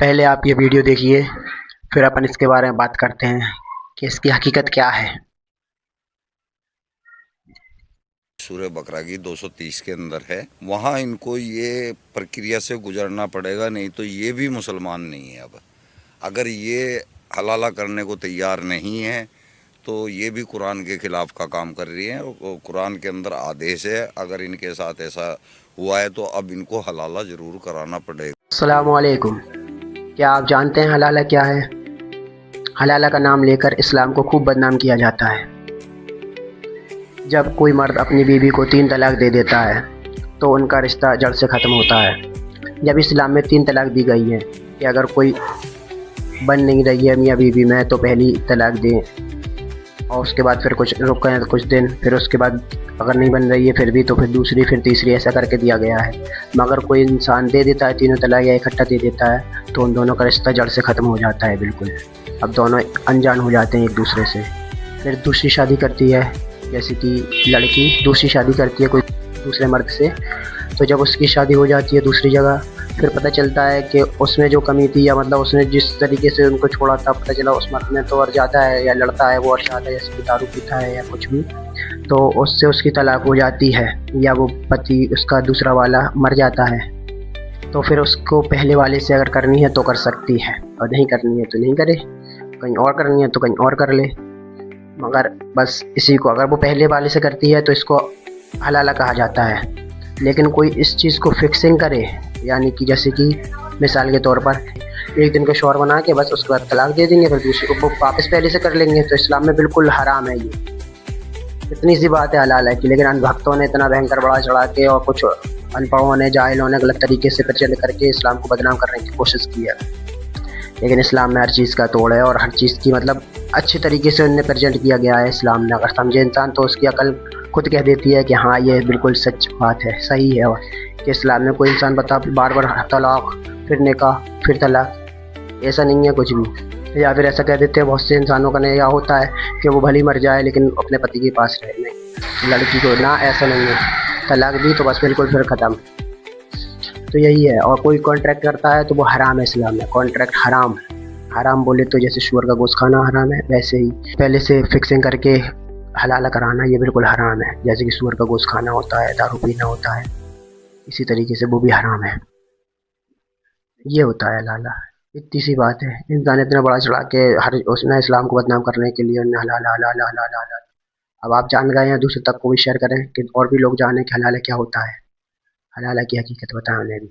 पहले आप ये वीडियो देखिए, फिर अपन इसके बारे में बात करते हैं कि इसकी हकीकत क्या है। सूरह बकरा की 230 के अंदर है, वहाँ इनको ये प्रक्रिया से गुजरना पड़ेगा, नहीं तो ये भी मुसलमान नहीं है। अब अगर ये हलाला करने को तैयार नहीं है तो ये भी कुरान के खिलाफ का काम कर रही है। और कुरान के अंदर आदेश है, अगर इनके साथ ऐसा हुआ है तो अब इनको हलाला ज़रूर कराना पड़ेगा। अस्सलामु अलैकुम। क्या आप जानते हैं हलाला क्या है? हलाला का नाम लेकर इस्लाम को खूब बदनाम किया जाता है। जब कोई मर्द अपनी बीवी को 3 तलाक दे देता है तो उनका रिश्ता जड़ से ख़त्म होता है। जब इस्लाम में 3 तलाक दी गई है कि अगर कोई बन नहीं रही है मियाँ बीवी में तो पहली तलाक दें, और उसके बाद फिर कुछ रुकें कुछ दिन, फिर उसके बाद अगर नहीं बन रही है फिर भी तो फिर दूसरी, फिर तीसरी, ऐसा करके दिया गया है। मगर कोई इंसान दे देता है तीनों तलाक या इकट्ठा दे देता है तो उन दोनों का रिश्ता जड़ से ख़त्म हो जाता है बिल्कुल। अब दोनों अनजान हो जाते हैं एक दूसरे से। फिर दूसरी शादी करती है, जैसे कि लड़की दूसरी शादी करती है कोई दूसरे मर्द से, तो जब उसकी शादी हो जाती है दूसरी जगह, फिर पता चलता है कि उसमें जो कमी थी, या मतलब उसने जिस तरीके से उनको छोड़ा था, पता चला उस मर्द में तो और ज़्यादा है, या लड़ता है वो और ज़्यादा, जैसे कि दारू पीता है या कुछ भी, तो उससे उसकी तलाक हो जाती है, या वो पति उसका दूसरा वाला मर जाता है। तो फिर उसको पहले वाले से अगर करनी है तो कर सकती है, और नहीं करनी है तो नहीं करे, कहीं और करनी है तो कहीं और कर ले। मगर बस इसी को अगर वो पहले वाले से करती है तो इसको हलाला कहा जाता है। लेकिन कोई इस चीज़ को फिक्सिंग करे, यानी कि जैसे कि मिसाल के तौर पर एक दिन का शौहर बना के बस उसके बाद तलाक दे देंगे, फिर दूसरे को वापस पहले से कर लेंगे, तो इस्लाम में बिल्कुल हराम है ये। इतनी सी बात है हलाल है कि, लेकिन अनभक्तों ने इतना भयंकर बढ़ा चढ़ा के और कुछ अनपढ़ों ने, जाहिलों ने गलत तरीके से प्रचलित करके इस्लाम को बदनाम करने की कोशिश की है। लेकिन इस्लाम में हर चीज़ का तोड़ है, और हर चीज़ की मतलब अच्छी तरीके से उन्हें प्रेजेंट किया गया है इस्लाम में। अगर समझे इंसान तो उसकी अकल खुद कह देती है कि हाँ ये बिल्कुल सच बात है, सही है। और कि इस्लाम में कोई इंसान बता बार बार तलाक, फिर निकाह, फिर तलाक, ऐसा नहीं है कुछ भी। या फिर ऐसा कह देते हैं बहुत से इंसानों का नया होता है कि वो भली मर जाए लेकिन अपने पति के पास रहे, नहीं लड़की को ना, ऐसा नहीं है। तलाक दी तो बस बिल्कुल फिर ख़त्म। तो यही है। और कोई कॉन्ट्रैक्ट करता है तो वो हराम है इस्लाम में, कॉन्ट्रैक्ट हराम। हराम बोले तो जैसे शुअर का गोश्त खाना हराम है, वैसे ही पहले से फिक्सिंग करके हलाला कराना ये बिल्कुल हराम है। जैसे कि शुअर का गोश्त खाना होता है, दारू पीना होता है, इसी तरीके से वो भी हराम है। ये होता है हलाला। इतनी सी बात है। इंसान इतना बड़ा चढ़ा के हर उसमें इस्लाम को बदनाम करने के लिए उन्हें हलाला हलाला हलाला हलाला। अब आप जान गए हैं, दूसरे तक को भी शेयर करें कि और भी लोग जाने कि हलाला क्या होता है। हलाला की हकीकत बताएं उन्हें भी।